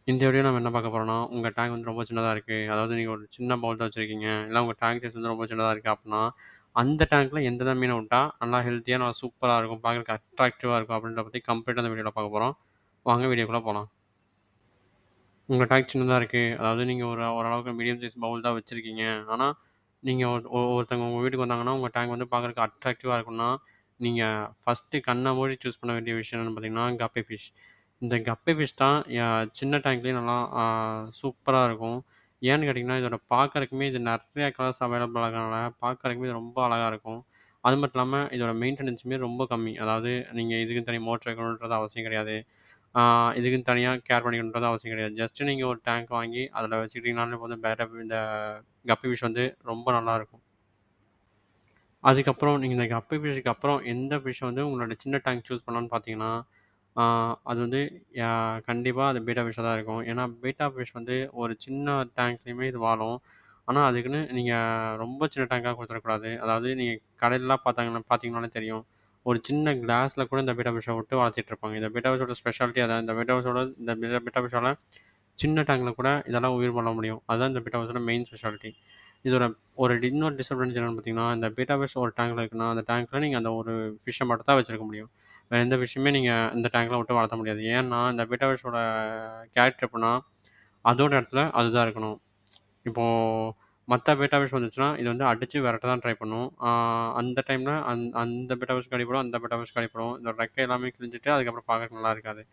இந்த வீடியோ நம்ம என்ன பார்க்க போறோம்னா, உங்க டேங்க் வந்து ரொம்ப சின்னதா இருக்கு. அதாவது நீங்க ஒரு சின்ன பவுல் தான் வச்சிருக்கீங்க. இல்ல உங்க டேங்க் சைஸ் வந்து ரொம்ப சின்னதா இருக்கு அப்டின்னா, அந்த டேங்க்ல எந்தெந்த மீன விட்டா நல்லா ஹெல்த்தியா, நல்லா சூப்பரா இருக்கும். பார்க்கறதுக்கு அட்ராக்டிவா இருக்கும் அப்டின்றத பத்தி கம்ப்ளீட்டா இந்த வீடியோல பார்க்க போறோம். வாங்க வீடியோக்குள்ள போலாம். உங்க டேங்க் சின்னதா இருக்கு. அதாவது நீங்க ஓரளவுக்கு மீடியம் சைஸ் பவுல் தான் வச்சிருக்கீங்க. ஆனா, நீங்க ஒருத்தவங்க உங்க வீட்டுக்கு வந்தாங்கன்னா, உங்க டேங்க் வந்து பார்க்கறதுக்கு அட்ராக்டிவா இருக்கும்னா, நீங்க ஃபர்ஸ்ட்டு கண்ண மூடி சூஸ் பண்ண வேண்டிய விஷயம் என்னன்னு பார்த்தீங்கன்னா, கப்பி ஃபிஷ். இந்த கப்பி ஃபிஷ் தான் சின்ன டேங்க்லயே நல்லா சூப்பரா இருக்கும். ஏன்னு கேட்டீங்கன்னா, இதோட பார்க்கறக்குமே இது நெறைய கலர்ஸ் அவைலபிள் ஆகறனால பார்க்கறக்குமே இது ரொம்ப அழகா இருக்கும். அது மட்டும் இல்லாம இதோட மெயின்டனன்ஸுமே ரொம்ப கம்மி. அதாவது நீங்க இதுக்குன்னு தனி மோட்டர் வைக்கணுன்றது அவசியம் கிடையாது. ஆ இதுக்குன்னு தனியா கேர் பண்ணிக்கணுன்றது அவசியம் கிடையாது. ஜஸ்ட் நீங்க ஒரு டேங்க் வாங்கி அதில வச்சுக்கிட்டீங்கனாலே போதும். இந்த கப்பி ஃபிஷ் வந்து ரொம்ப நல்லாயிருக்கும். அதுக்கப்புறம் நீங்க இந்த கப்பி ஃபிஷ்க்கு அப்புறம் எந்த ஃபிஷ் வந்து உங்களோட சின்ன டேங்க் சூஸ் பண்ணலான்னு பார்த்தீங்கன்னா, ஆ அது வந்து யா கண்டிப்பா அது பீட்டா ஃபிஷ்ஷா தான் இருக்கும். ஏன்னா பீட்டா ஃபிஷ் வந்து ஒரு சின்ன டேங்க்லயுமே இது வாழும். ஆனா அதுக்குன்னு நீங்க ரொம்ப சின்ன டேங்க்கா குடுத்துறக்கூடாது. அதாவது நீங்க கடையிலலாம் பார்த்தீங்கனாலே தெரியும். ஒரு சின்ன கிளாஸ்ல கூட இந்த பீட்டா ஃபிஷ்ஷ விட்டு வளர்த்திட்டு இருப்பாங்க. இந்த பீட்டா ஃபிஷ்ஷோட ஸ்பெஷாலிட்டி அதான். இந்த பீட்டா ஃபிஷ்ஷால சின்ன டேங்க்ல கூட இதெல்லாம் உயிர் வாழ முடியும். அதுதான் இந்த பீட்டா ஃபிஷ்ஷோட மெயின் ஸ்பெஷாலிட்டி. இதோட இன்னொரு டிஸ்அட்வான்டேஜ் என்னன்னு பார்த்தீங்கன்னா, இந்த பீட்டா ஃபிஷ் ஒரு டேங்க்ல இருக்குன்னா, அந்த டேங்க்ல நீங்க அந்த ஒரு ஃபிஷ்ஷ மட்டும் தான் வச்சிருக்க முடியும். வேற எந்த ஃபிஷ்ஷுமே நீங்க இந்த டேங்க்ல விட்டு வளர்த்த முடியாது. ஏன்னா, இந்த பீட்டா ஃபிஷ்ஷோட கேரக்டர் எப்புட்னா, அதோட இடத்துல அதுதான் இருக்கணும். இப்போ மத்த பீட்டா ஃபிஷ் வந்துச்சுன்னா, இது வந்து அடிச்சு விரட்ட தான் ட்ரை பண்ணும். அந்த டைம்ல அந்த பீட்டா ஃபிஷ்க்கு அடிபடும், அந்த பீட்டா ஃபிஷ்க்கு அடிபடும். இதோட ரெக்கை எல்லாமே கிழிஞ்சிட்டு, அதுக்கப்புறம் பார்க்கறதுக்கு நல்லா இருக்காது.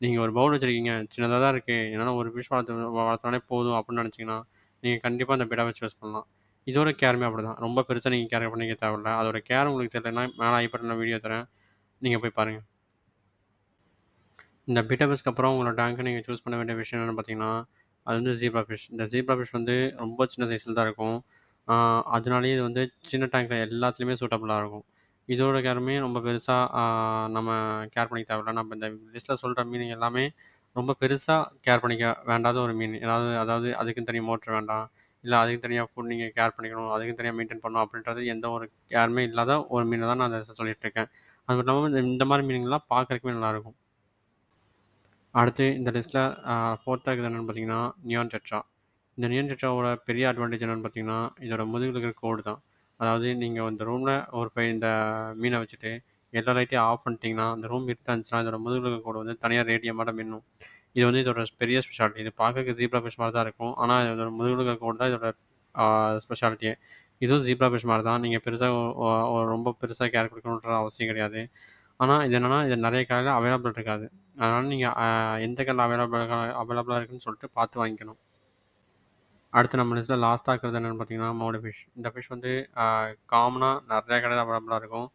நீங்க ஒரு பவுல் வச்சிருக்கீங்க, சின்னதா தான் இருக்கு. என்னால ஒரு ஃபிஷ் வளர்த்தாலே போதும் அப்டின்னு நெனச்சீங்கன்னா, நீங்க கண்டிப்பா அந்த பீட்டா ஃபிஷ் சூஸ் பண்ணலாம். இதோட கேருமே அப்படிதான். ரொம்ப பெருசா நீங்க கேர் பண்ணிக்க தேவையில்ல. அதோட கேர் உங்களுக்கு தெரியலன்னா, மேல ஐ பட்டன்ல வீடியோ தரேன். நீங்க போய் பாருங்க. இந்த பீட்டா ஃபிஷ்க்கு அப்புறம் உங்களோட டேங்க்க நீங்க சூஸ் பண்ண வேண்டிய விஷயம் என்னன்னு பார்த்தீங்கன்னா, அது வந்து ஜீப்ரா ஃபிஷ். இந்த ஜீப்ரா ஃபிஷ் வந்து ரொம்ப சின்ன சைஸ்ல தான் இருக்கும். ஆ அதனாலேயே இது வந்து சின்ன டேங்க்ல எல்லாத்துலயுமே சூட்டபுளா இருக்கும். இதோட கேருமே ரொம்ப பெருசா நம்ம கேர் பண்ணிக்க தேவையில்ல. நம்ம இந்த லிஸ்ட்ல சொல்ற மீனுங்க எல்லாமே ரொம்ப பெருசா கேர் பண்ணிக்க வேண்டாத ஒரு மீன். அதாவது அதுக்குன்னு தனி மோட்டர் வேண்டாம். இல்ல அதுக்கு தனியா ஃபுட் நீங்க கேர் பண்ணிக்கணும். அதுக்குன்னு தனியா மெயின்டெயின் பண்ணணும் அப்படின்றது எந்த ஒரு கேருமே இல்லாத ஒரு மீன தான் நான் இந்த சொல்லிட்டு இருக்கேன். அது மட்டும் இல்லாம இந்த மாரி மீனுங்கலாம் பார்க்கறதுக்குமே நல்லாயிருக்கும். அடுத்து இந்த லிஸ்ட்ல 4தா இருக்கிறது என்னன்னு பார்த்தீங்கன்னா, நியான் டெட்ரா. இந்த நியான் டெட்ராவோட பெரிய அட்வான்டேஜ் என்னன்னு பார்த்தீங்கன்னா, இதோட முதுகுல இருக்கிற கோடு தான். அதாவது நீங்க இந்த ரூம்ல இந்த மீன வச்சுட்டு, எல்லா லைட்டையும் ஆஃப் பண்ணிட்டீங்கன்னா, அந்த ரூம் இருட்டா இருந்துச்சுன்னா, இதோட முதுகுல இருக்கிற கோடு வந்து தனியா ரேடியமாட்ட மின்னும். இது வந்து இதோட பெரிய ஸ்பெஷாலிட்டி. இது பார்க்கறதுக்கு ஜீப்ரா ஃபிஷ் மாரி தான் இருக்கும். ஆனா இதோட முதுகுல இருக்கிற கோடு தான் இதோட ஆ ஸ்பெஷாலிட்டியே. இதுவும் ஜீப்ரா ஃபிஷ் மாரி தான். நீங்க பெருசா ரொம்ப பெருசா கேர் குடுக்கணுன்ற அவசியம் கிடையாது. ஆனா, இது என்னன்னா, இது நெறைய கடையில அவைலபிள் இருக்காது. அதனால நீங்க எந்த கடையில அவைலபிளா இருக்குன்னு சொல்லிட்டு பார்த்து வாங்கிக்கணும். அடுத்து நம்ம லிஸ்ட்ல லாஸ்ட்டா இருக்கிறது என்னன்னு பார்த்தீங்கன்னா, மவுலி ஃபிஷ். இந்த ஃபிஷ் வந்து அ காமனா நெறைய கடையில அவைலபிளா இருக்கும்.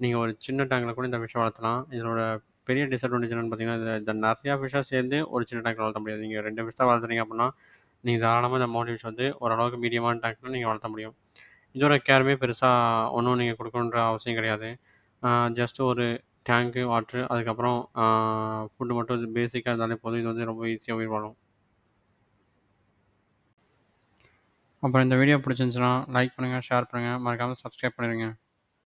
நீங்க ஒரு சின்ன டேங்க்ல கூட இந்த ஃபிஷ் வளர்த்தலாம். இதனோட பெரிய டிஸ்அட்வான்டேஜ் என்னன்னு பார்த்தீங்கன்னா, இந்த நெறைய ஃபிஷ்ஷா சேர்ந்து ஒரு சின்ன டேங்க்ல வளர்த்த முடியாது. நீங்க 2 ஃபிஷ் தான் வளர்த்துறீங்க அப்டின்னா, நீங்க தாராளமா இந்த மவுலி ஃபிஷ் வந்து ஓரளவுக்கு மீடியமான டேங்க்ல நீங்க வளர்த்த முடியும். இதோட கேருமே பெருசா ஒண்ணும் நீங்க குடுக்கணுன்ற அவசியம் கிடையாது. ஆ ஜஸ்ட் ஒரு டேங்க்கு, வாட்டரு அதுக்கப்புறம் ஃபுட் மட்டும் பேசிக்கா இருந்தாலே போதும். இது வந்து ரொம்ப ஈஸியா உயிர் வாழும். அப்புறம் இந்த வீடியோ பிடிச்சிருந்துச்சுன்னா, லைக் பண்ணுங்க, ஷேர் பண்ணுங்க, மறக்காம சப்ஸ்கிரைப் பண்ணிடுங்க.